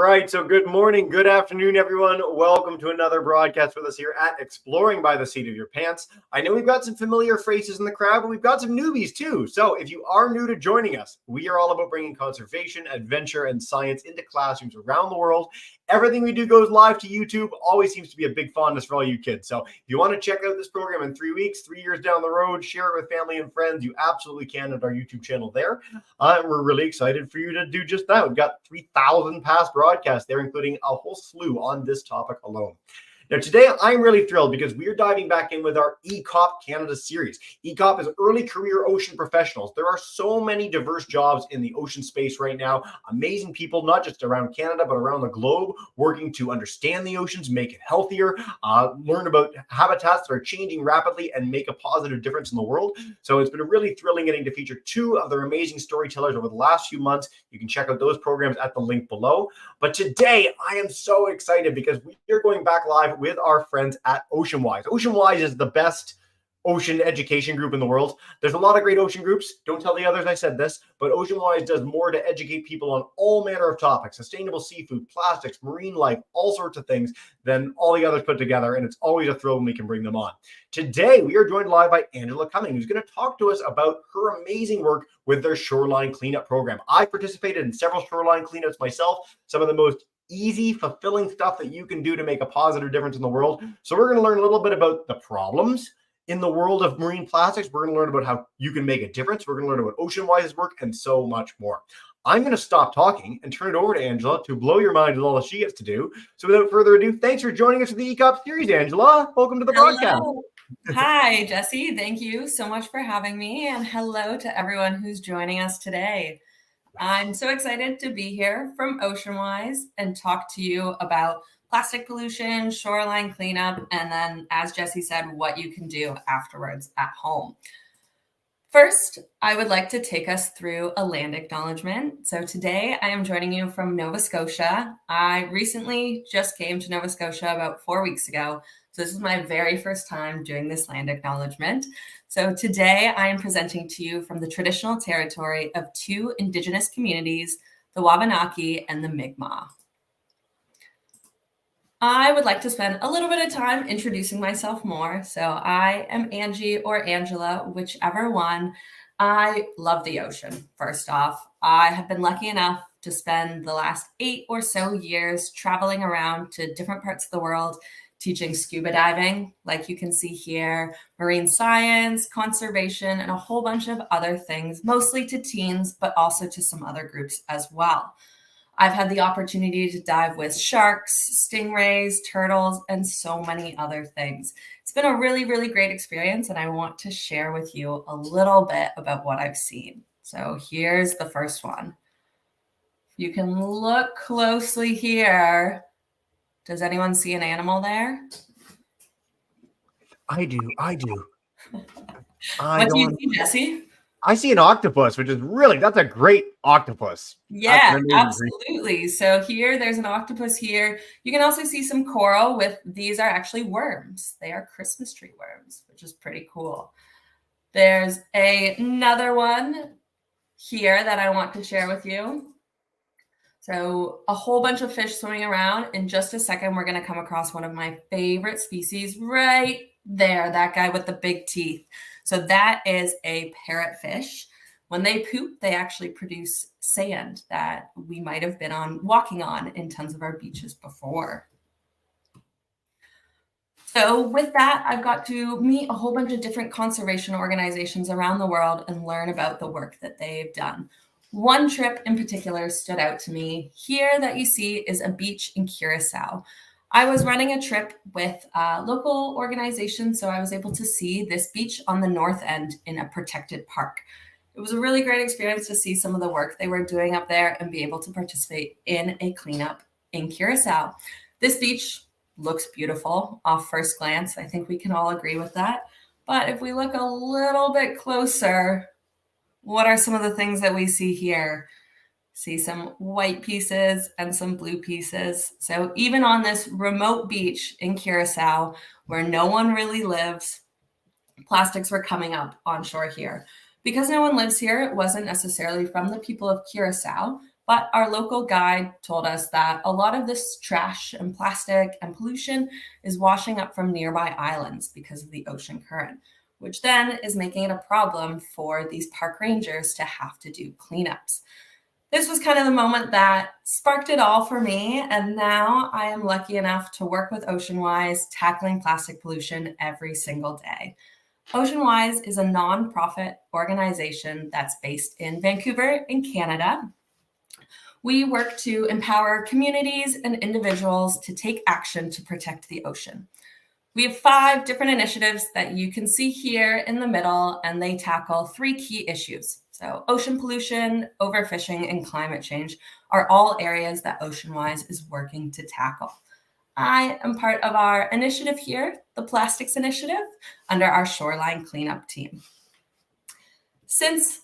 right, so good morning, good afternoon, everyone. Welcome to another broadcast with us here at Exploring by the Seat of Your Pants. I know we've got some familiar faces in the crowd, but we've got some newbies too. So if you are new to joining us, we are all about bringing conservation, adventure, and science into classrooms around the world. Everything we do goes live to YouTube. Always seems to be a big fondness for all you kids. So if you want to check out this program in 3 weeks, 3 years down the road, share it with family and friends, you absolutely can at our YouTube channel there. We're really excited for you to do just that. We've got 3,000 past broadcasts there, including a whole slew on this topic alone. Now, today, I'm really thrilled because we are diving back in with our ECOP Canada series. ECOP is early career ocean professionals. There are so many diverse jobs in the ocean space right now. Amazing people, not just around Canada, but around the globe, working to understand the oceans, make it healthier, learn about habitats that are changing rapidly, and make a positive difference in the world. So it's been really thrilling getting to feature two of their amazing storytellers over the last few months. You can check out those programs at the link below. But today, I am so excited because we are going back live with our friends at OceanWise. OceanWise is the best ocean education group in the world. There's a lot of great ocean groups. Don't tell the others I said this, but OceanWise does more to educate people on all manner of topics, sustainable seafood, plastics, marine life, all sorts of things than all the others put together, and it's always a thrill when we can bring them on. Today, we are joined live by Angela Cumming, who's going to talk to us about her amazing work with their Shoreline Cleanup program. I participated in several Shoreline Cleanups myself, some of the most easy, fulfilling stuff that you can do to make a positive difference in the world. So we're going to learn a little bit about the problems in the world of marine plastics. We're going to learn about how you can make a difference. We're going to learn about OceanWise's work and so much more. I'm going to stop talking and turn it over to Angela to blow your mind with all that she gets to do. So without further ado, thanks for joining us for the ECOP series, Angela. Welcome to the broadcast. Hi, Jesse. Thank you so much for having me. And hello to everyone who's joining us today. I'm so excited to be here from OceanWise and talk to you about plastic pollution, shoreline cleanup, and then, as Jesse said, what you can do afterwards at home. First, I would like to take us through a land acknowledgement. So today I am joining you from Nova Scotia. I recently just came to Nova Scotia about 4 weeks ago. So this is my very first time doing this land acknowledgement. So today I am presenting to you from the traditional territory of two Indigenous communities, the Wabanaki and the Mi'kmaq. I would like to spend a little bit of time introducing myself more. So I am Angie or Angela, whichever one. I love the ocean, first off. I have been lucky enough to spend the last 8 or so years traveling around to different parts of the world, teaching scuba diving, like you can see here, marine science, conservation, and a whole bunch of other things, mostly to teens, but also to some other groups as well. I've had the opportunity to dive with sharks, stingrays, turtles, and so many other things. It's been a really, really great experience, and I want to share with you a little bit about what I've seen. So here's the first one. You can look closely here. Does anyone see an animal there? I do. What do you see, Jesse? I see an octopus, which is that's a great octopus. Yeah, absolutely. So here, there's an octopus here. You can also see some coral these are actually worms. They are Christmas tree worms, which is pretty cool. There's another one here that I want to share with you. So a whole bunch of fish swimming around. In just a second, we're going to come across one of my favorite species right there, that guy with the big teeth. So that is a parrotfish. When they poop, they actually produce sand that we might have been walking on in tons of our beaches before. So with that, I've got to meet a whole bunch of different conservation organizations around the world and learn about the work that they've done. One trip in particular stood out to me. Here that you see is a beach in Curacao. I was running a trip with a local organization, so I was able to see this beach on the north end in a protected park. It was a really great experience to see some of the work they were doing up there and be able to participate in a cleanup in Curacao. This beach looks beautiful off first glance. I think we can all agree with that. But if we look a little bit closer, what are some of the things that we see here? See some white pieces and some blue pieces. So even on this remote beach in Curacao, where no one really lives, plastics were coming up on shore here. Because no one lives here, it wasn't necessarily from the people of Curacao, But our local guide told us that a lot of this trash and plastic and pollution is washing up from nearby islands because of the ocean current, which then is making it a problem for these park rangers to have to do cleanups. This was kind of the moment that sparked it all for me, and now I am lucky enough to work with OceanWise, tackling plastic pollution every single day. OceanWise is a nonprofit organization that's based in Vancouver in Canada. We work to empower communities and individuals to take action to protect the ocean. We have 5 different initiatives that you can see here in the middle, and they tackle 3 key issues. So ocean pollution, overfishing, and climate change are all areas that OceanWise is working to tackle. I am part of our initiative here, the Plastics Initiative, under our Shoreline Cleanup team. Since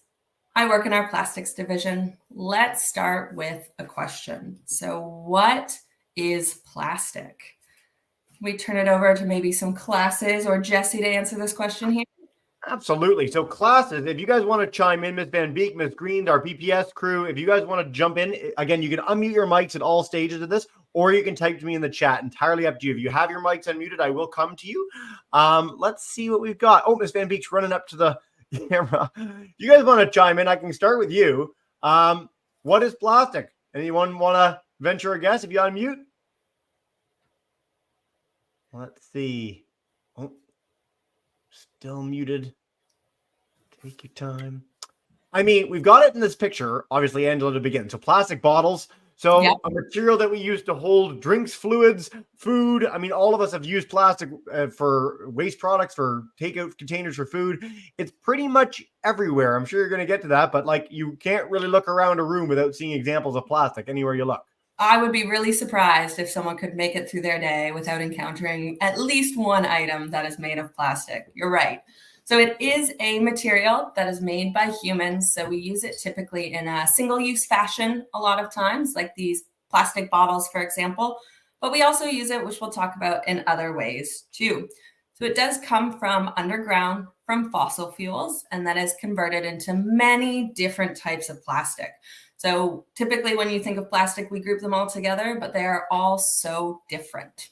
I work in our plastics division, let's start with a question. So what is plastic? Can we turn it over to maybe some classes or Jesse to answer this question here? Absolutely. So classes, if you guys want to chime in, Miss Van Beek, Miss Green, our PPS crew, if you guys want to jump in, again, you can unmute your mics at all stages of this, or you can type to me in the chat. Entirely up to you. If you have your mics unmuted, I will come to you. Let's see what we've got. Oh, Miss Van Beek's running up to the camera. If you guys want to chime in, I can start with you. What is plastic? Anyone want to venture a guess if you unmute? Let's see. Oh, still muted. Take your time. I mean, we've got it in this picture, obviously, Angela, to begin. So plastic bottles. So Yep. A material that we use to hold drinks, fluids, food. I mean, all of us have used plastic for waste products, for takeout containers for food. It's pretty much everywhere. I'm sure you're going to get to that, but like you can't really look around a room without seeing examples of plastic anywhere you look. I would be really surprised if someone could make it through their day without encountering at least one item that is made of plastic. You're right. So it is a material that is made by humans. So we use it typically in a single-use fashion a lot of times, like these plastic bottles, for example. But we also use it, which we'll talk about, in other ways too. So it does come from underground, from fossil fuels, and that is converted into many different types of plastic. So typically when you think of plastic, we group them all together, but they are all so different.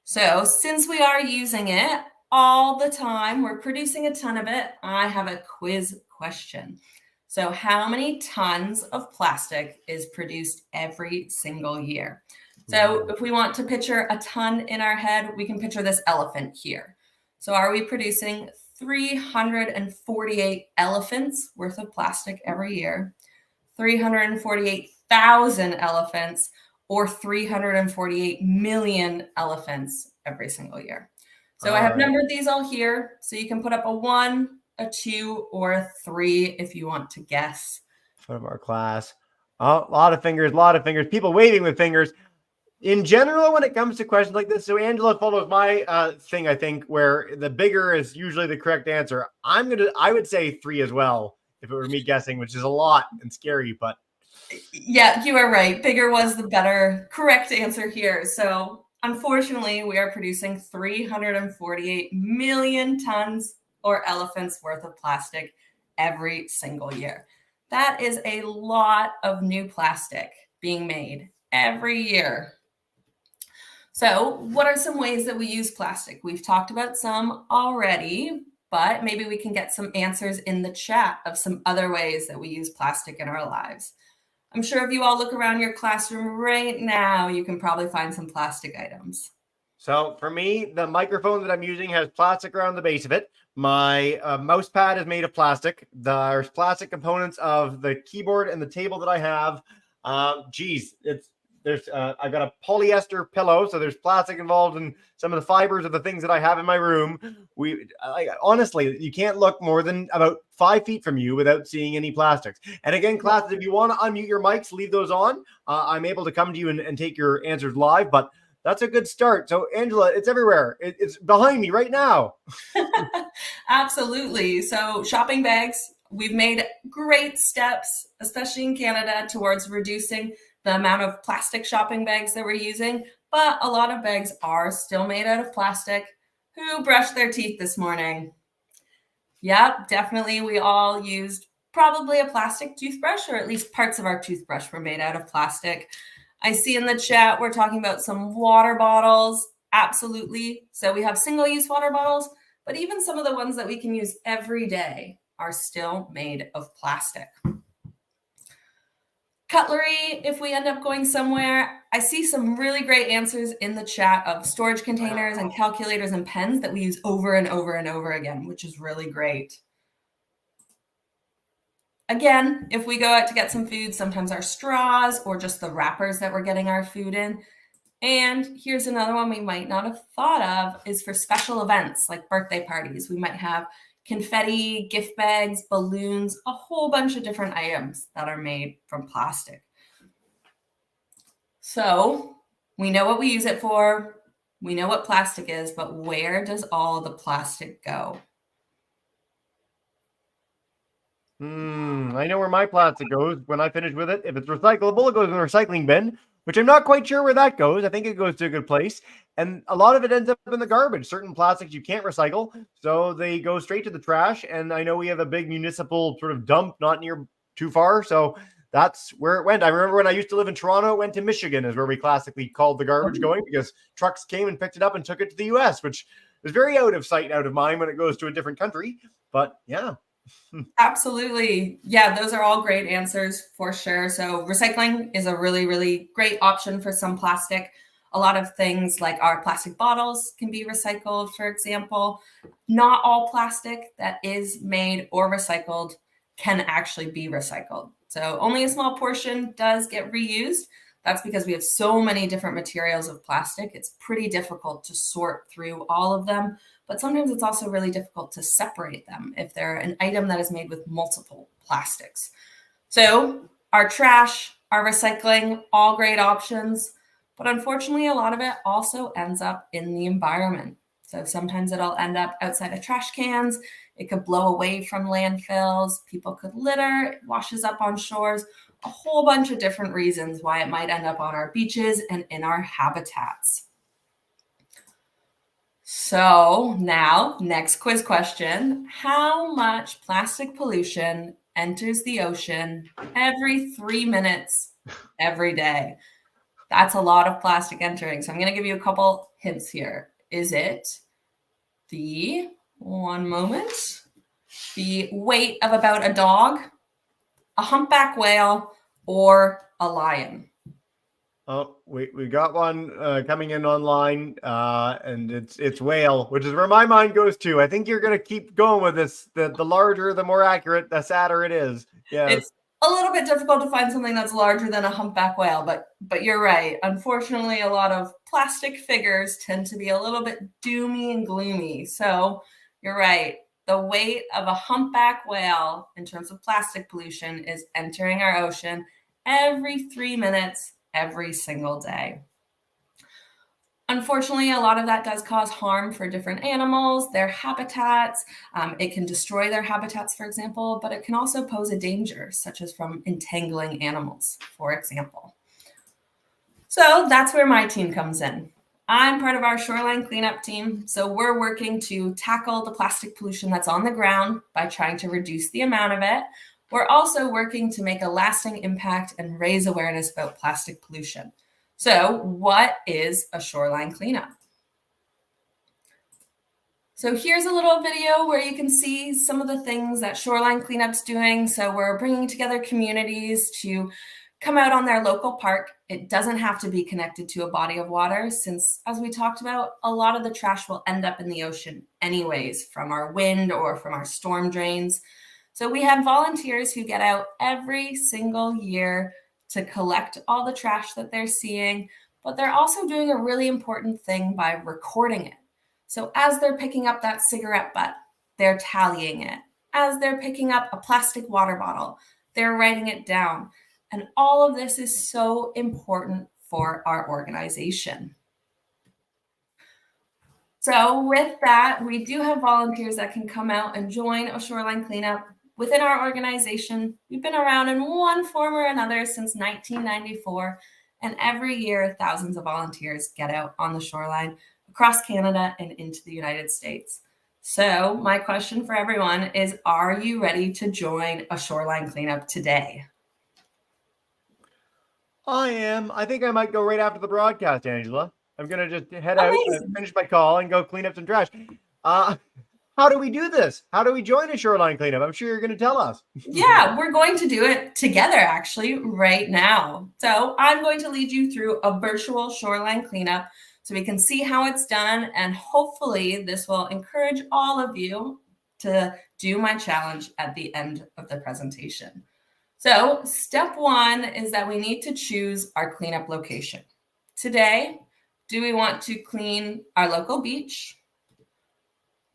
So since we are using it all the time, we're producing a ton of it, I have a quiz question. So how many tons of plastic is produced every single year? So if we want to picture a ton in our head, we can picture this elephant here. So are we producing 348 elephants worth of plastic every year? 348,000 elephants, or 348 million elephants every single year. So I have numbered these all here. So you can put up a 1, a 2, or a 3 if you want to guess. Front of our class. Oh, a lot of fingers, people waving with fingers. In general, when it comes to questions like this, so Angela follows my thing, I think, where the bigger is usually the correct answer. I would say 3 as well, if it were me guessing, which is a lot and scary, but. Yeah, you are right. Bigger was the better correct answer here. So unfortunately, we are producing 348 million tons or elephants worth of plastic every single year. That is a lot of new plastic being made every year. So what are some ways that we use plastic? We've talked about some already, but maybe we can get some answers in the chat of some other ways that we use plastic in our lives. I'm sure if you all look around your classroom right now, you can probably find some plastic items. So for me, the microphone that I'm using has plastic around the base of it. My mouse pad is made of plastic. There's plastic components of the keyboard and the table that I have. I've got a polyester pillow, so there's plastic involved in some of the fibers of the things that I have in my room. Honestly, you can't look more than about 5 feet from you without seeing any plastics. And again, classes, if you want to unmute your mics, leave those on. I'm able to come to you and take your answers live, but that's a good start. So Angela, it's everywhere. It's behind me right now. Absolutely. So shopping bags, we've made great steps, especially in Canada, towards reducing the amount of plastic shopping bags that we're using, but a lot of bags are still made out of plastic. Who brushed their teeth this morning? Yep, definitely. We all used probably a plastic toothbrush, or at least parts of our toothbrush were made out of plastic. I see in the chat we're talking about some water bottles. Absolutely. So we have single-use water bottles, but even some of the ones that we can use every day are still made of plastic. Cutlery, if we end up going somewhere, I see some really great answers in the chat of storage containers and calculators and pens that we use over and over and over again, which is really great. Again, if we go out to get some food, sometimes our straws or just the wrappers that we're getting our food in. And here's another one we might not have thought of is for special events like birthday parties. We might have confetti, gift bags, balloons, a whole bunch of different items that are made from plastic. So we know what we use it for. We know what plastic is, but where does all the plastic go? I know where my plastic goes when I finish with it. If it's recyclable, it goes in the recycling bin, which I'm not quite sure where that goes. I think it goes to a good place. And a lot of it ends up in the garbage. Certain plastics you can't recycle, so they go straight to the trash. And I know we have a big municipal sort of dump not near too far, so that's where it went. I remember when I used to live in Toronto, it went to Michigan is where we classically called the garbage going, because trucks came and picked it up and took it to the US, which is very out of sight, out of mind when it goes to a different country. But yeah. Absolutely. Yeah, those are all great answers for sure. So recycling is a really, really great option for some plastic. A lot of things like our plastic bottles can be recycled, for example. Not all plastic that is made or recycled can actually be recycled. So only a small portion does get reused. That's because we have so many different materials of plastic. It's pretty difficult to sort through all of them. But sometimes it's also really difficult to separate them if they're an item that is made with multiple plastics. So our trash, our recycling, all great options. But unfortunately, a lot of it also ends up in the environment. So sometimes it'll end up outside of trash cans. It could blow away from landfills. People could litter. It washes up on shores. A whole bunch of different reasons why it might end up on our beaches and in our habitats. So now, next quiz question. How much plastic pollution enters the ocean every 3 minutes every day? That's a lot of plastic entering. So I'm going to give you a couple hints here. Is it the weight of about a dog, a humpback whale, or a lion? Oh, we got one coming in online, and it's whale, which is where my mind goes to. I think you're going to keep going with this. The larger, the more accurate, the sadder it is. Yeah, it's a little bit difficult to find something that's larger than a humpback whale, but you're right. Unfortunately, a lot of plastic figures tend to be a little bit doomy and gloomy. So you're right. The weight of a humpback whale in terms of plastic pollution is entering our ocean every 3 minutes, every single day. Unfortunately, a lot of that does cause harm for different animals, their habitats. It can destroy their habitats, for example, but it can also pose a danger, such as from entangling animals, for example. So that's where my team comes in. I'm part of our Shoreline Cleanup team, so we're working to tackle the plastic pollution that's on the ground by trying to reduce the amount of it. We're also working to make a lasting impact and raise awareness about plastic pollution. So what is a shoreline cleanup? So here's a little video where you can see some of the things that Shoreline Cleanup's doing. So we're bringing together communities to come out on their local park. It doesn't have to be connected to a body of water since, as we talked about, a lot of the trash will end up in the ocean anyways from our wind or from our storm drains. So we have volunteers who get out every single year to collect all the trash that they're seeing, but they're also doing a really important thing by recording it. So as they're picking up that cigarette butt, they're tallying it. As they're picking up a plastic water bottle, they're writing it down. And all of this is so important for our organization. So with that, we do have volunteers that can come out and join a shoreline cleanup. Within our organization, we've been around in one form or another since 1994, and every year thousands of volunteers get out on the shoreline across Canada and into the United States. So my question for everyone is, are you ready to join a shoreline cleanup today? I am. I think I might go right after the broadcast, Angela. I'm going to just head out, Amazing. finish my call, and go clean up some trash. How do we do this? How do we join a shoreline cleanup? I'm sure you're going to tell us. Yeah, we're going to do it together actually right now. So I'm going to lead you through a virtual shoreline cleanup so we can see how it's done. And hopefully this will encourage all of you to do my challenge at the end of the presentation. So step one is that we need to choose our cleanup location. Today, do we want to clean our local beach?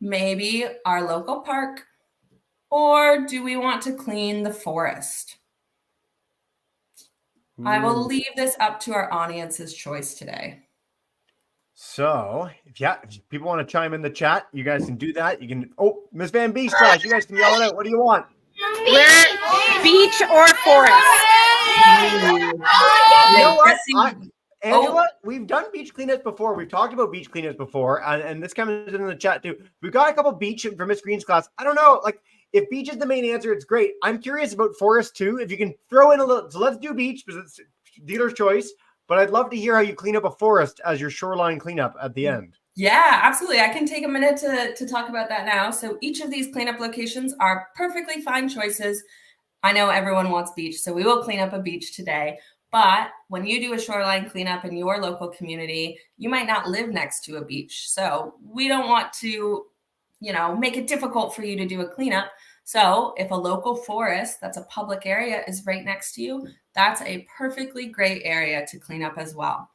Maybe our local park? Or do we want to clean the forest? I will leave this up to our audience's choice today. So, if people want to chime in the chat, you guys can do that. You can. Oh, Miss Van Beast Clash, you guys can yell it out. What do you want? Beach or forest? You know what? Angela, we've done beach cleanups before. We've talked about beach cleanups before, and this comes in the chat too. We've got a couple beach for Miss Green's class. I don't know, like if beach is the main answer, it's great. I'm curious about forest too. If you can throw in a little, so let's do beach because it's dealer's choice. But I'd love to hear how you clean up a forest as your shoreline cleanup at the end. Yeah, absolutely. I can take a minute to talk about that now. So each of these cleanup locations are perfectly fine choices. I know everyone wants beach, so we will clean up a beach today. But when you do a shoreline cleanup in your local community, you might not live next to a beach. So we don't want to, make it difficult for you to do a cleanup. So if a local forest that's a public area is right next to you, that's a perfectly great area to clean up as well.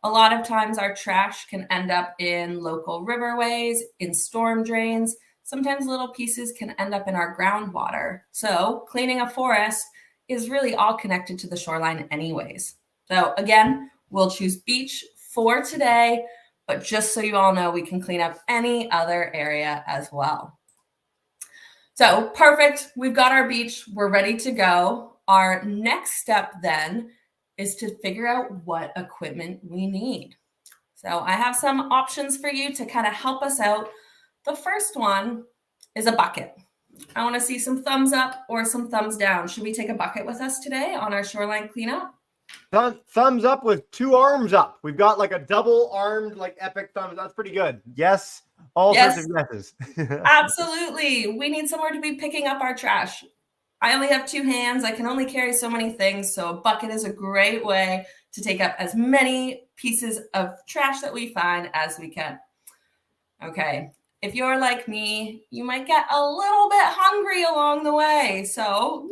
A lot of times our trash can end up in local riverways, in storm drains. Sometimes little pieces can end up in our groundwater. So cleaning a forest is really all connected to the shoreline anyways. So again, we'll choose beach for today, but just so you all know, we can clean up any other area as well. So perfect, we've got our beach, we're ready to go. Our next step then is to figure out what equipment we need. So I have some options for you to kind of help us out. The first one is a bucket. I want to see some thumbs up or some thumbs down. Should we take a bucket with us today on our shoreline cleanup? Thumbs up with 2 arms up. We've got like a double armed, like epic thumbs. That's pretty good. Yes. All sorts of yeses. Absolutely. We need somewhere to be picking up our trash. I only have 2 hands. I can only carry so many things. So a bucket is a great way to take up as many pieces of trash that we find as we can. Okay. If you're like me, you might get a little bit hungry along the way. So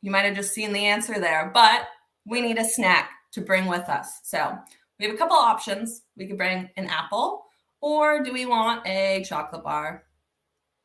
you might have just seen the answer there, but we need a snack to bring with us. So we have a couple options. We could bring an apple, or do we want a chocolate bar?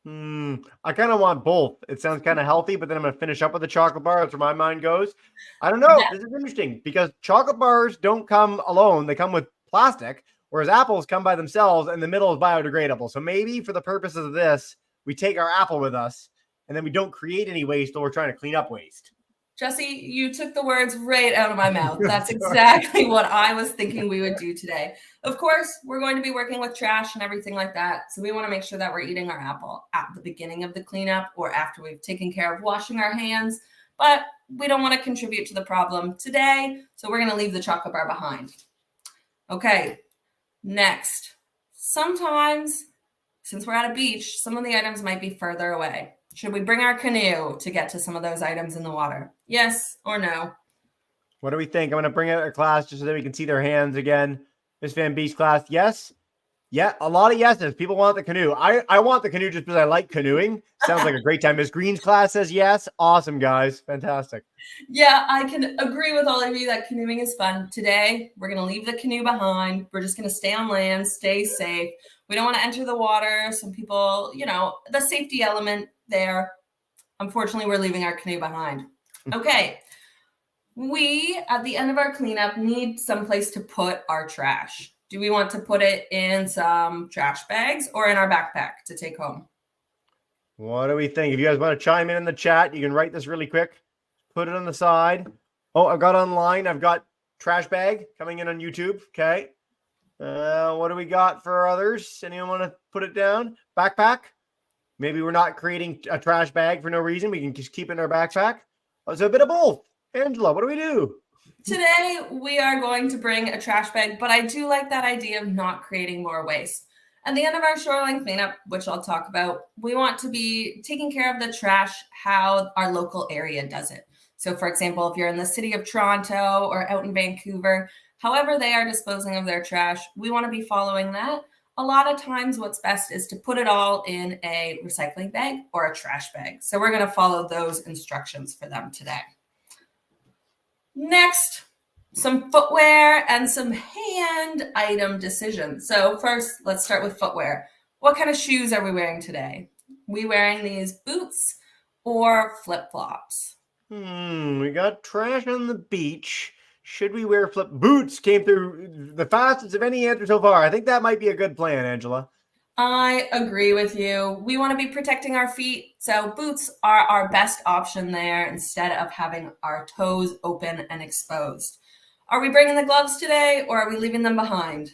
I kind of want both. It sounds kind of healthy, but then I'm going to finish up with a chocolate bar. That's where my mind goes. I don't know. Yeah. This is interesting because chocolate bars don't come alone. They come with plastic. Whereas apples come by themselves and the middle is biodegradable. So maybe for the purposes of this, we take our apple with us and then we don't create any waste while we're trying to clean up waste. Jesse, you took the words right out of my mouth. That's exactly what I was thinking we would do today. Of course, we're going to be working with trash and everything like that. So we want to make sure that we're eating our apple at the beginning of the cleanup or after we've taken care of washing our hands. But we don't want to contribute to the problem today. So we're going to leave the chocolate bar behind. Okay. Next, sometimes, since we're at a beach, some of the items might be further away. Should we bring our canoe to get to some of those items in the water? Yes or no? What do we think? I'm going to bring out a class just so that we can see their hands again. Miss Van Beast class, yes? Yeah, a lot of yeses. People want the canoe. I want the canoe just because I like canoeing. Sounds like a great time. Miss Green's class says yes. Awesome, guys. Fantastic. Yeah, I can agree with all of you that canoeing is fun. Today, we're going to leave the canoe behind. We're just going to stay on land, stay safe. We don't want to enter the water. Some people, the safety element there. Unfortunately, we're leaving our canoe behind. Okay. We, at the end of our cleanup, need someplace to put our trash. Do we want to put it in some trash bags or in our backpack to take home? What do we think? If you guys want to chime in the chat, you can write this really quick. Put it on the side. Oh, I've got online. I've got trash bag coming in on YouTube. Okay. What do we got for others? Anyone want to put it down? Backpack? Maybe we're not creating a trash bag for no reason. We can just keep it in our backpack. So a bit of both. Angela, what do we do? Today, we are going to bring a trash bag, but I do like that idea of not creating more waste. At the end of our shoreline cleanup, which I'll talk about, we want to be taking care of the trash how our local area does it. So for example, if you're in the city of Toronto or out in Vancouver, however they are disposing of their trash, we want to be following that. A lot of times what's best is to put it all in a recycling bag or a trash bag. So we're going to follow those instructions for them today. Next, some footwear and some hand item decisions. So first, let's start with footwear. What kind of shoes are we wearing today? We wearing these boots or flip-flops? We got trash on the beach. Should we wear flip boots? Came through the fastest of any answer so far. I think that might be a good plan, Angela. I agree with you. We want to be protecting our feet, so boots are our best option there instead of having our toes open and exposed. Are we bringing the gloves today or are we leaving them behind?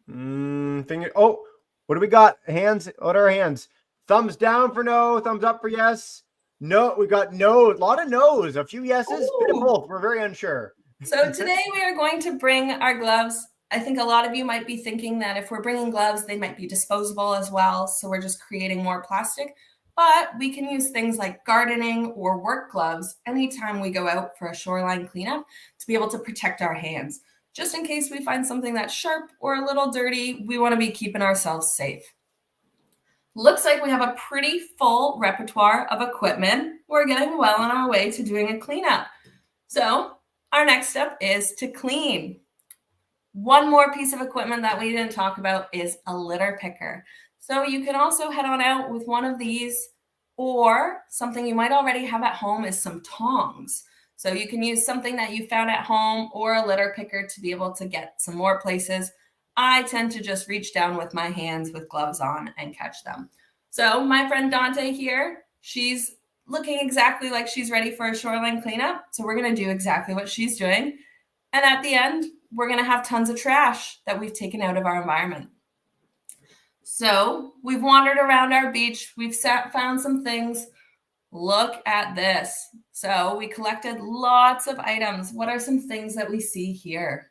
Oh, what do we got? Hands. What are our hands? Thumbs down for no, thumbs up for yes. No, we got no, a lot of no's, a few yeses, bit of both. We're very unsure. So today we are going to bring our gloves. I think a lot of you might be thinking that if we're bringing gloves, they might be disposable as well. So we're just creating more plastic, but we can use things like gardening or work gloves anytime we go out for a shoreline cleanup to be able to protect our hands. Just in case we find something that's sharp or a little dirty, we want to be keeping ourselves safe. Looks like we have a pretty full repertoire of equipment. We're getting well on our way to doing a cleanup. So our next step is to clean. One more piece of equipment that we didn't talk about is a litter picker. So you can also head on out with one of these, or something you might already have at home is some tongs. So you can use something that you found at home or a litter picker to be able to get some more places. I tend to just reach down with my hands with gloves on and catch them. So my friend Dante here, she's looking exactly like she's ready for a shoreline cleanup. So we're going to do exactly what she's doing. And at the end, we're going to have tons of trash that we've taken out of our environment. So we've wandered around our beach. We've found some things. Look at this. So we collected lots of items. What are some things that we see here?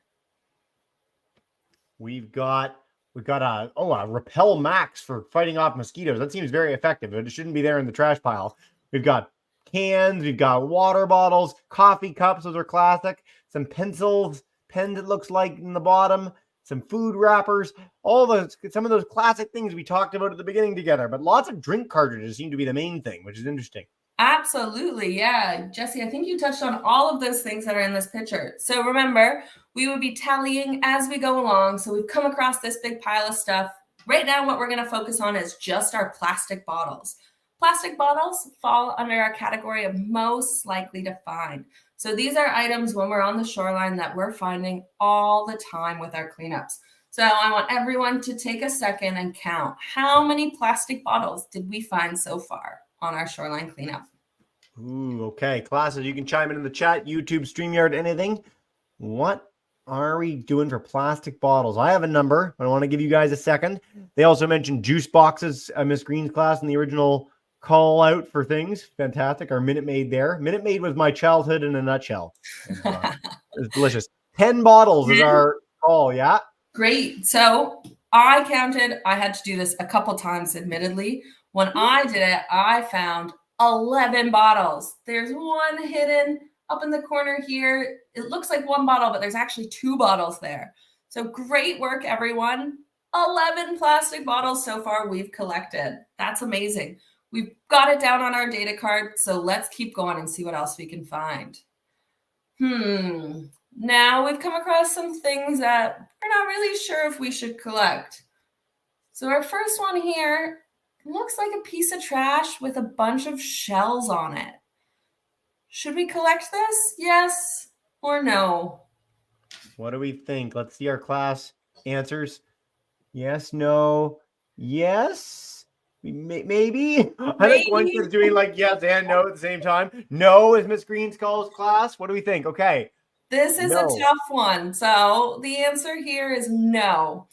We've got a Repel Max for fighting off mosquitoes. That seems very effective, but it shouldn't be there in the trash pile. We've got cans, we've got water bottles, coffee cups, those are classic, some pencils, pens it looks like in the bottom, some food wrappers, some of those classic things we talked about at the beginning together, but lots of drink cartridges seem to be the main thing, which is interesting. Absolutely, yeah. Jesse, I think you touched on all of those things that are in this picture. So remember, we would be tallying as we go along. So we've come across this big pile of stuff. Right now, what we're going to focus on is just our plastic bottles. Plastic bottles fall under our category of most likely to find. So these are items when we're on the shoreline that we're finding all the time with our cleanups. So I want everyone to take a second and count how many plastic bottles did we find so far on our shoreline cleanup. Ooh, okay. Classes, you can chime in the chat, YouTube, StreamYard, anything. What are we doing for plastic bottles? I have a number, but I want to give you guys a second. They also mentioned juice boxes, Miss Green's class in the original call out for things. Fantastic. Our Minute Maid there. Minute Maid was my childhood in a nutshell. It was delicious. 10 bottles is our call, yeah? Great. So I counted, I had to do this a couple times, admittedly. When I did it, I found 11 bottles. There's one hidden up in the corner here. It looks like one bottle, but there's actually 2 bottles there. So great work, everyone. 11 plastic bottles so far we've collected. That's amazing. We've got it down on our data card, so let's keep going and see what else we can find. Now we've come across some things that we're not really sure if we should collect. So our first one here looks like a piece of trash with a bunch of shells on it. Should we collect this? Yes or no? What do we think? Let's see our class answers. Yes, no, yes. Maybe. I think one kid's doing like yes and no at the same time. No is Miss Green's calls class. What do we think? Okay. This is No. a tough one. So the answer here is no.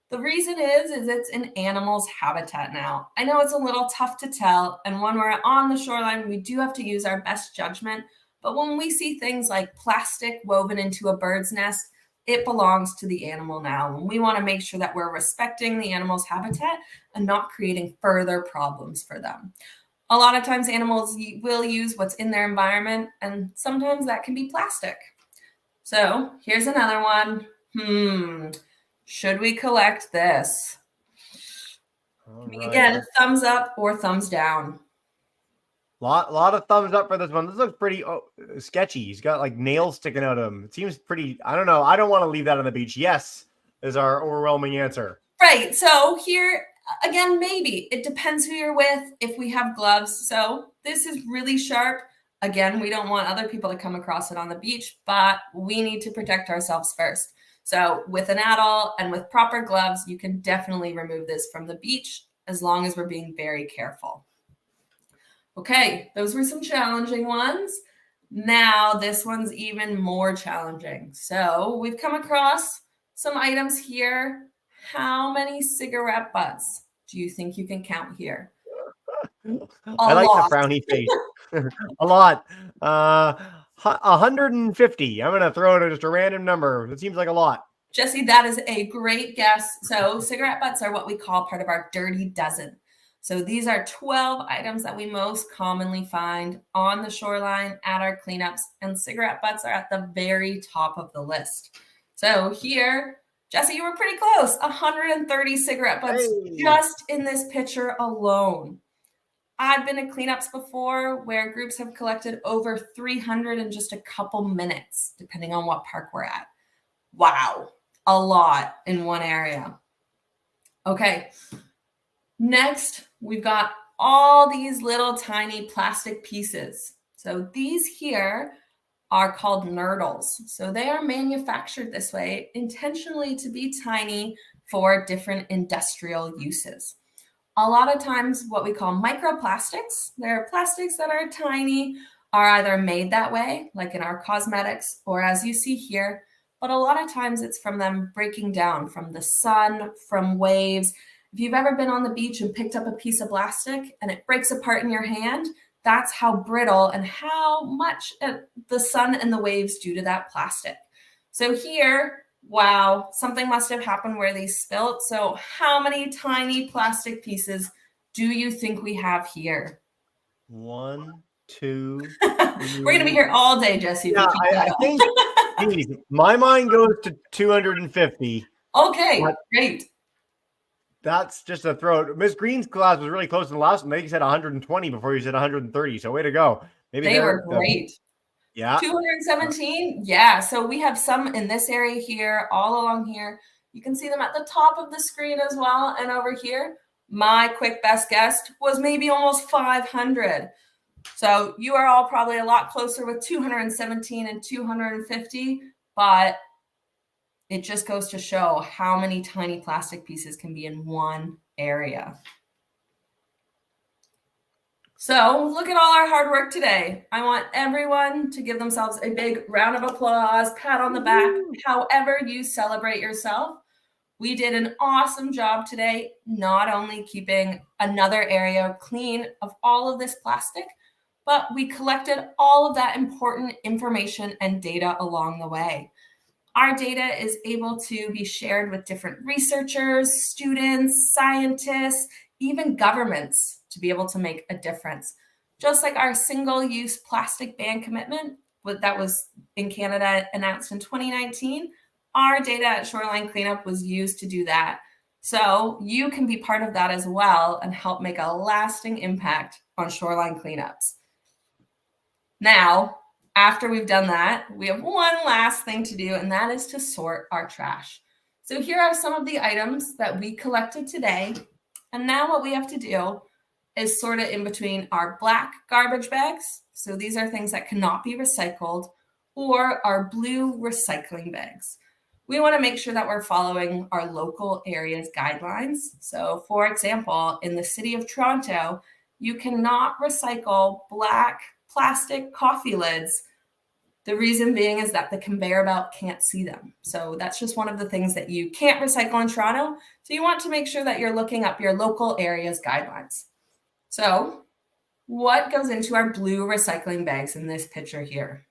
The reason is it's an animal's habitat now. I know it's a little tough to tell, and when we're on the shoreline, we do have to use our best judgment. But when we see things like plastic woven into a bird's nest, it belongs to the animal now. And we want to make sure that we're respecting the animal's habitat and not creating further problems for them. A lot of times animals will use what's in their environment, and sometimes that can be plastic. So here's another one. Should we collect this? Again, thumbs up or thumbs down. Lot of thumbs up for this one. This looks pretty sketchy. He's got like nails sticking out of him. It seems pretty, I don't know. I don't want to leave that on the beach. Yes is our overwhelming answer. Right. So here, again, maybe. It depends who you're with, if we have gloves. So this is really sharp. Again, we don't want other people to come across it on the beach, but we need to protect ourselves first. So with an adult and with proper gloves, you can definitely remove this from the beach as long as we're being very careful. Okay, those were some challenging ones. Now this one's even more challenging. So we've come across some items here. How many cigarette butts do you think you can count here? I like the frowny face. A lot. 150. I'm going to throw it just a random number. It seems like a lot. Jesse, that is a great guess. So cigarette butts are what we call part of our dirty dozen. So these are 12 items that we most commonly find on the shoreline at our cleanups, and cigarette butts are at the very top of the list. So here, Jesse, you were pretty close. 130 cigarette butts just in this picture alone. I've been at cleanups before where groups have collected over 300 in just a couple minutes, depending on what park we're at. Wow, a lot in one area. Okay, next, we've got all these little tiny plastic pieces. So these here are called nurdles. So they are manufactured this way intentionally to be tiny for different industrial uses. A lot of times what we call microplastics, they're plastics that are tiny, are either made that way, like in our cosmetics, or as you see here, but a lot of times it's from them breaking down from the sun, from waves. If you've ever been on the beach and picked up a piece of plastic and it breaks apart in your hand, that's how brittle and how much the sun and the waves do to that plastic. So here, wow, something must have happened where they spilt. So how many tiny plastic pieces do you think we have here? 1, 2. We're going to be here all day, Jesse. Yeah, I think geez, my mind goes to 250. Okay, great. That's just a throw. Miss Green's class was really close to the last one. They said 120 before you said 130. So way to go. Maybe they were great. Yeah. 217. Yeah. So we have some in this area here, all along here. You can see them at the top of the screen as well. And over here, my quick best guess was maybe almost 500. So you are all probably a lot closer with 217 and 250, but it just goes to show how many tiny plastic pieces can be in one area. So look at all our hard work today. I want everyone to give themselves a big round of applause, pat on the back, however you celebrate yourself. We did an awesome job today, not only keeping another area clean of all of this plastic, but we collected all of that important information and data along the way. Our data is able to be shared with different researchers, students, scientists, even governments to be able to make a difference. Just like our single-use plastic ban commitment that was in Canada announced in 2019, our data at Shoreline Cleanup was used to do that. So you can be part of that as well and help make a lasting impact on shoreline cleanups. Now, after we've done that, we have one last thing to do, and that is to sort our trash. So here are some of the items that we collected today. And now what we have to do is sort it in between our black garbage bags. So these are things that cannot be recycled, or our blue recycling bags. We want to make sure that we're following our local area's guidelines. So for example, in the city of Toronto, you cannot recycle black plastic coffee lids The reason being is that the conveyor belt can't see them. So that's just one of the things that you can't recycle in Toronto. So you want to make sure that you're looking up your local area's guidelines. So what goes into our blue recycling bags in this picture here?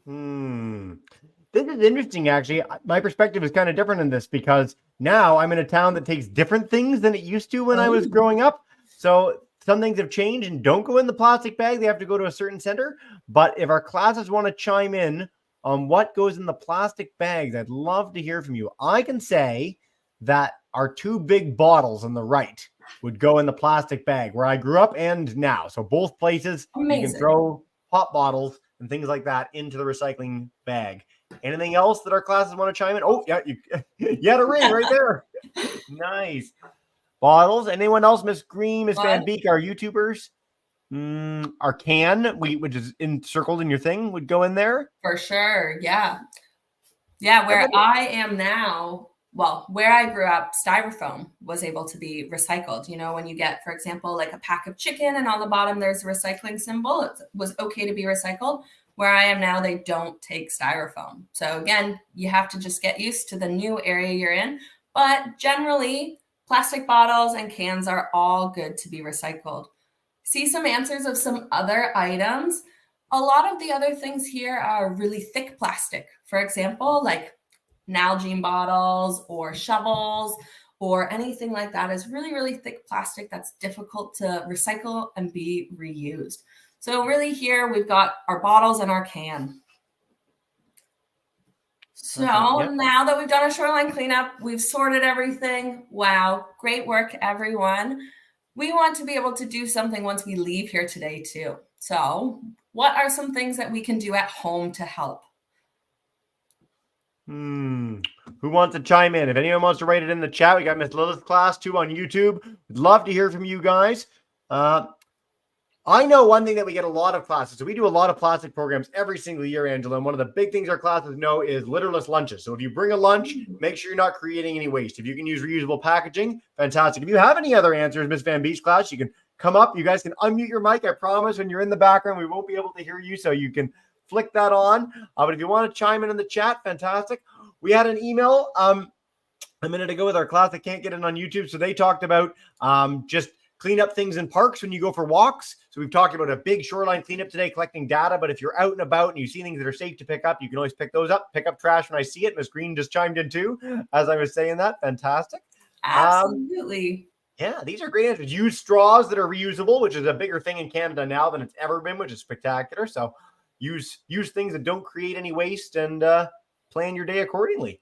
This is interesting, actually. My perspective is kind of different in this because now I'm in a town that takes different things than it used to when I was growing up. So some things have changed and don't go in the plastic bag. They have to go to a certain center. But if our classes want to chime in on what goes in the plastic bags, I'd love to hear from you. I can say that our 2 big bottles on the right would go in the plastic bag where I grew up and now. So both places, Amazing. You can throw pop bottles and things like that into the recycling bag. Anything else that our classes want to chime in? Oh, yeah, you had a ring right there. Nice. Bottles. Anyone else? Miss Green, Miss Van Beek, our YouTubers. Our can, which is encircled in your thing, would go in there. For sure. Yeah. Yeah. Where I am now, well, where I grew up, styrofoam was able to be recycled. You know, when you get, for example, like a pack of chicken and on the bottom there's a recycling symbol, it was okay to be recycled. Where I am now, they don't take styrofoam. So again, you have to just get used to the new area you're in. But generally, plastic bottles and cans are all good to be recycled. See some answers of some other items. A lot of the other things here are really thick plastic. For example, like Nalgene bottles or shovels or anything like that is really, really thick plastic that's difficult to recycle and be reused. So really here we've got our bottles and our can. So now that we've done a shoreline cleanup, we've sorted everything. Wow, great work, everyone. We want to be able to do something once we leave here today too. So what are some things that we can do at home to help? Who wants to chime in? If anyone wants to write it in the chat, we got Miss Lilith's class too on YouTube. We'd love to hear from you guys. I know one thing that we get a lot of classes. So we do a lot of plastic programs every single year, Angela. And one of the big things our classes know is litterless lunches. So if you bring a lunch, make sure you're not creating any waste. If you can use reusable packaging, fantastic. If you have any other answers, Miss Van Beek's class, you can come up. You guys can unmute your mic. I promise when you're in the background, we won't be able to hear you. So you can flick that on. But if you want to chime in the chat, fantastic. We had an email a minute ago with our class that can't get in on YouTube. So they talked about just clean up things in parks when you go for walks. So we've talked about a big shoreline cleanup today, collecting data. But if you're out and about and you see things that are safe to pick up, you can always pick those up. Pick up trash when I see it. Miss Green just chimed in too, as I was saying that. Fantastic. Absolutely. Yeah, these are great answers. Use straws that are reusable, which is a bigger thing in Canada now than it's ever been, which is spectacular. So use things that don't create any waste and plan your day accordingly.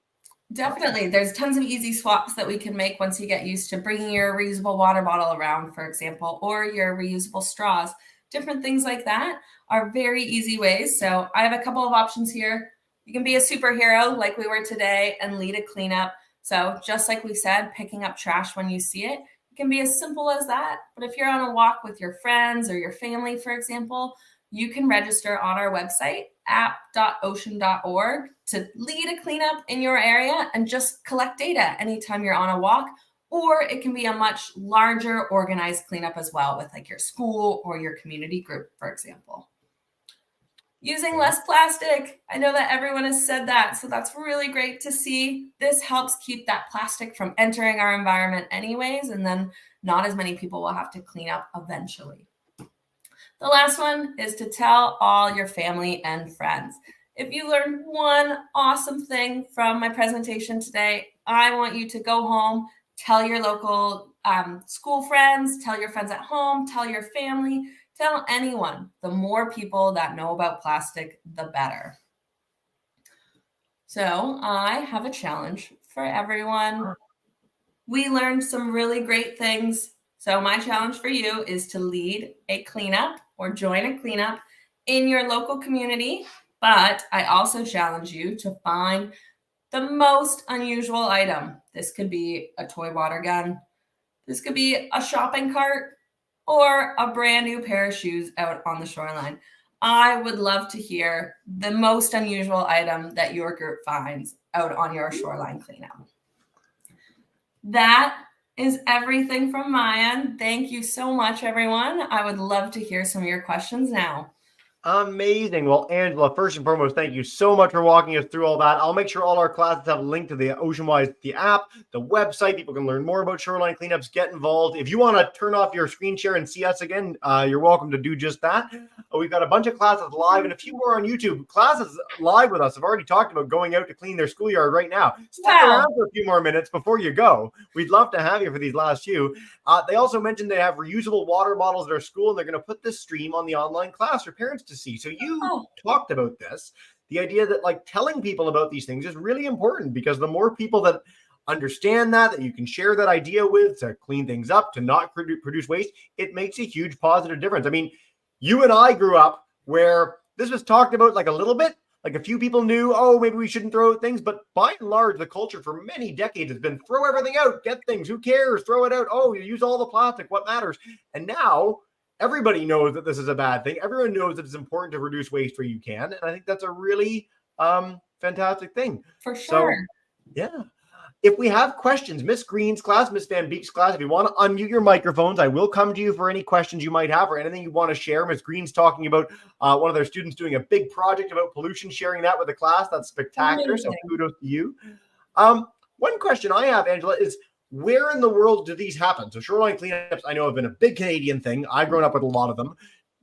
Definitely. There's tons of easy swaps that we can make once you get used to bringing your reusable water bottle around, for example, or your reusable straws. Different things like that are very easy ways. So I have a couple of options here. You can be a superhero like we were today and lead a cleanup. So just like we said, picking up trash when you see it, it can be as simple as that. But if you're on a walk with your friends or your family, for example, you can register on our website, app.ocean.org, to lead a cleanup in your area and just collect data anytime you're on a walk. Or it can be a much larger organized cleanup as well with like your school or your community group, for example. Using less plastic. I know that everyone has said that, so that's really great to see. This helps keep that plastic from entering our environment anyways, and then not as many people will have to clean up eventually. The last one is to tell all your family and friends. If you learned one awesome thing from my presentation today, I want you to go home, tell your local school friends, tell your friends at home, tell your family, tell anyone. The more people that know about plastic, the better. So I have a challenge for everyone. We learned some really great things. So my challenge for you is to lead a cleanup or join a cleanup in your local community. But I also challenge you to find the most unusual item. This could be a toy water gun. This could be a shopping cart or a brand new pair of shoes out on the shoreline. I would love to hear the most unusual item that your group finds out on your shoreline cleanup. That is everything from my end. Thank you so much, everyone. I would love to hear some of your questions now. Amazing. Well, Angela, first and foremost, thank you so much for walking us through all that. I'll make sure all our classes have a link to the OceanWise, the app, the website. People can learn more about Shoreline Cleanups, get involved. If you want to turn off your screen share and see us again, you're welcome to do just that. We've got a bunch of classes live and a few more on YouTube. Classes live with us have already talked about going out to clean their schoolyard right now. Stick around for a few more minutes before you go. We'd love to have you for these last few. They also mentioned they have reusable water bottles at our school, and they're going to put this stream on the online class for parents to see. So you talked about this, the idea that like telling people about these things is really important, because the more people that understand that you can share that idea with, to clean things up, to not produce waste, it makes a huge positive difference. I mean, you and I grew up where this was talked about like a little bit, like a few people knew, oh, maybe we shouldn't throw out things, but by and large, the culture for many decades has been throw everything out, get things, who cares, throw it out. Oh, you use all the plastic, what matters? And now everybody knows that this is a bad thing. Everyone knows that it's important to reduce waste where you can. And I think that's a really fantastic thing. For sure. So, yeah. If we have questions, Miss Green's class, Miss Van Beek's class, if you want to unmute your microphones, I will come to you for any questions you might have or anything you want to share. Miss Green's talking about one of their students doing a big project about pollution, sharing that with the class. That's spectacular. Amazing. So kudos to you. One question I have, Angela, is where in the world do these happen? So Shoreline Cleanups, I know, have been a big Canadian thing. I've grown up with a lot of them.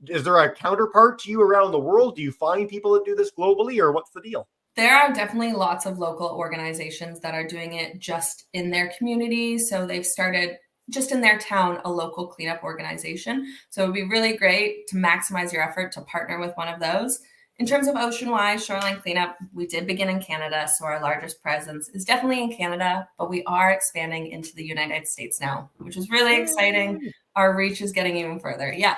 Is there a counterpart to you around the world? Do you find people that do this globally, or what's the deal? There are definitely lots of local organizations that are doing it just in their community. So they've started just in their town, a local cleanup organization. So it would be really great to maximize your effort to partner with one of those. In terms of OceanWise, Shoreline Cleanup, we did begin in Canada, so our largest presence is definitely in Canada, but we are expanding into the United States now, which is really exciting. Our reach is getting even further. Yeah.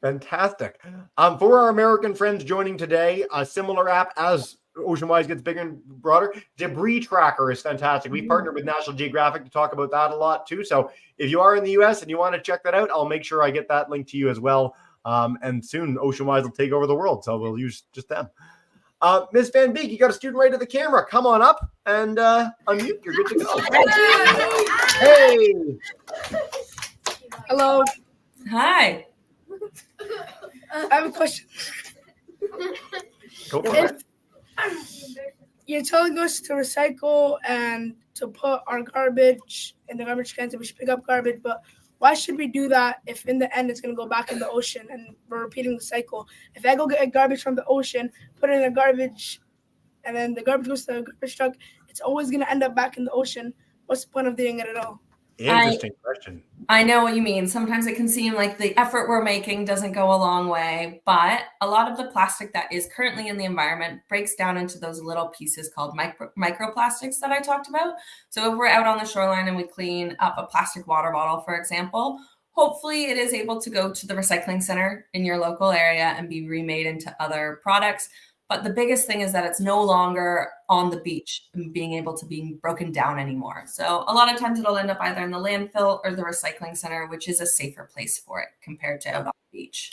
Fantastic. For our American friends joining today, a similar app as OceanWise gets bigger and broader, Debris Tracker is fantastic. We partnered with National Geographic to talk about that a lot too. So if you are in the US and you want to check that out, I'll make sure I get that link to you as well. And soon OceanWise will take over the world, so we'll use just them. Miss Van Beek, you got a student right to the camera. Come on up and unmute. You're good to go. Hey. Hello. Hi. I have a question. Go for it. You're telling us to recycle and to put our garbage in the garbage cans, and we should pick up garbage, but why should we do that if in the end it's going to go back in the ocean and we're repeating the cycle? If I go get garbage from the ocean, put it in the garbage, and then the garbage goes to the garbage truck, it's always going to end up back in the ocean. What's the point of doing it at all? Interesting question. I know what you mean. Sometimes it can seem like the effort we're making doesn't go a long way, but a lot of the plastic that is currently in the environment breaks down into those little pieces called microplastics that I talked about. So if we're out on the shoreline and we clean up a plastic water bottle, for example, hopefully it is able to go to the recycling center in your local area and be remade into other products. But the biggest thing is that it's no longer on the beach and being able to be broken down anymore. So a lot of times it'll end up either in the landfill or the recycling center, which is a safer place for it compared to out on the beach.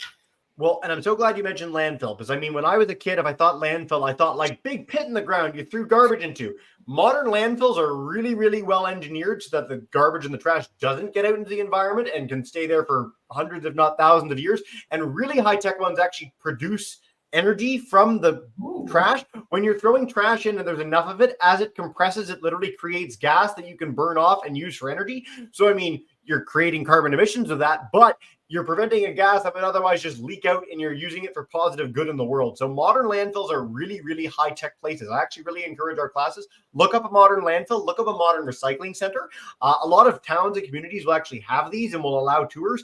Well, and I'm so glad you mentioned landfill, because I mean, when I was a kid, if I thought landfill, I thought like big pit in the ground you threw garbage into. Modern landfills are really, really well engineered so that the garbage and the trash doesn't get out into the environment and can stay there for hundreds, if not thousands of years. And really high-tech ones actually produce energy from the trash. When you're throwing trash in and there's enough of it, as it compresses, it literally creates gas that you can burn off and use for energy. So, I mean, you're creating carbon emissions of that, but you're preventing a gas that would otherwise just leak out, and you're using it for positive good in the world. So modern landfills are really, really high-tech places. I actually really encourage our classes, look up a modern landfill, look up a modern recycling center. A lot of towns and communities will actually have these and will allow tours.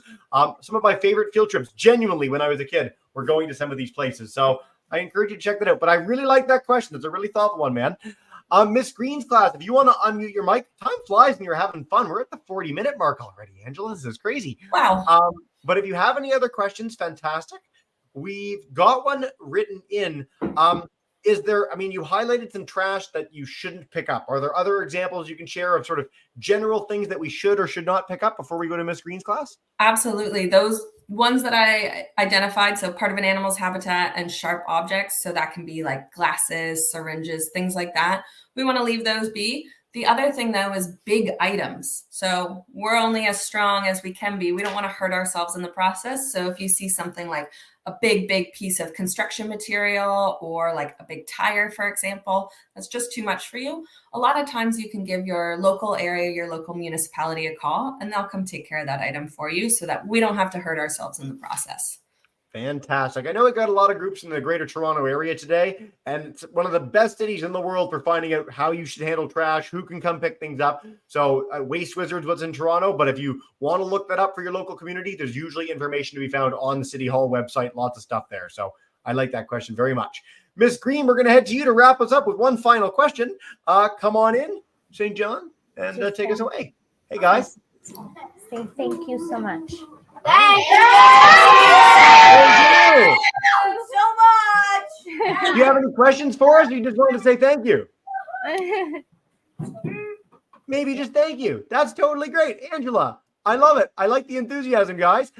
Some of my favorite field trips, genuinely, when I was a kid, were going to some of these places. So I encourage you to check that out. But I really like that question. It's a really thoughtful one, man. Miss Green's class, if you want to unmute your mic, time flies and you're having fun. We're at the 40-minute mark already, Angela. This is crazy. Wow. But if you have any other questions, fantastic. We've got one written in. Is there, I mean, you highlighted some trash that you shouldn't pick up. Are there other examples you can share of sort of general things that we should or should not pick up before we go to Miss Green's class? Absolutely. Those ones that I identified, so part of an animal's habitat and sharp objects, so that can be like glasses, syringes, things like that. We want to leave those be. The other thing, though, is big items. So we're only as strong as we can be. We don't want to hurt ourselves in the process. So if you see something like a big piece of construction material or like a big tire, for example, that's just too much for you, a lot of times you can give your local area, your local municipality a call, and they'll come take care of that item for you so that we don't have to hurt ourselves in the process. Fantastic. I know we got a lot of groups in the Greater Toronto area today, and it's one of the best cities in the world for finding out how you should handle trash, who can come pick things up. So Waste Wizards was in Toronto, but if you want to look that up for your local community, there's usually information to be found on the City Hall website, lots of stuff there. So I like that question very much. Miss Green, we're going to head to you to wrap us up with one final question. Come on in, St. John, and take us away. Hey, guys. Say thank you so much. Thank you so much. Do you have any questions for us? Or you just wanted to say thank you? Maybe just thank you. That's totally great. Angela, I love it. I like the enthusiasm, guys.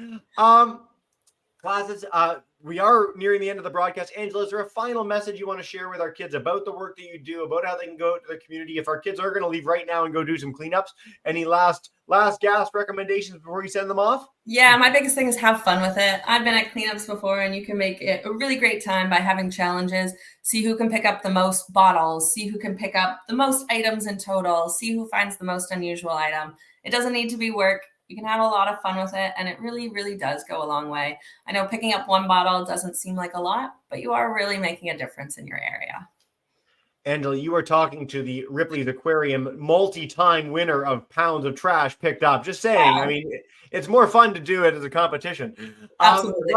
Classes, we are nearing the end of the broadcast. Angela, is there a final message you want to share with our kids about the work that you do, about how they can go to the community? If our kids are going to leave right now and go do some cleanups, any last gasp recommendations before you send them off? Yeah, my biggest thing is have fun with it. I've been at cleanups before, and you can make it a really great time by having challenges. See who can pick up the most bottles, see who can pick up the most items in total, see who finds the most unusual item. It doesn't need to be work. You can have a lot of fun with it, and it really, really does go a long way. I know picking up one bottle doesn't seem like a lot, but you are really making a difference in your area. Angela, you are talking to the Ripley's Aquarium multi-time winner of pounds of trash picked up. Just saying, I mean, it's more fun to do it as a competition. Absolutely.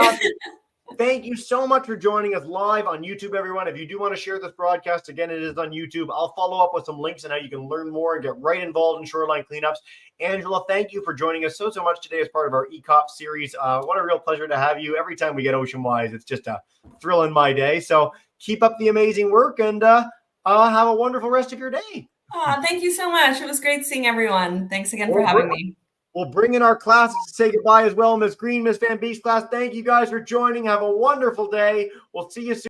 Thank you so much for joining us live on YouTube, everyone. If you do want to share this broadcast, again, it is on YouTube. I'll follow up with some links on how you can learn more and get right involved in Shoreline Cleanups. Angela, thank you for joining us so much today as part of our ECOP series. What a real pleasure to have you. Every time we get Ocean Wise, it's just a thrill in my day. So keep up the amazing work and have a wonderful rest of your day. Oh, thank you so much. It was great seeing everyone. Thanks again for having me. We'll bring in our classes to say goodbye as well. Miss Green, Miss Van Beek's class, thank you guys for joining. Have a wonderful day. We'll see you soon.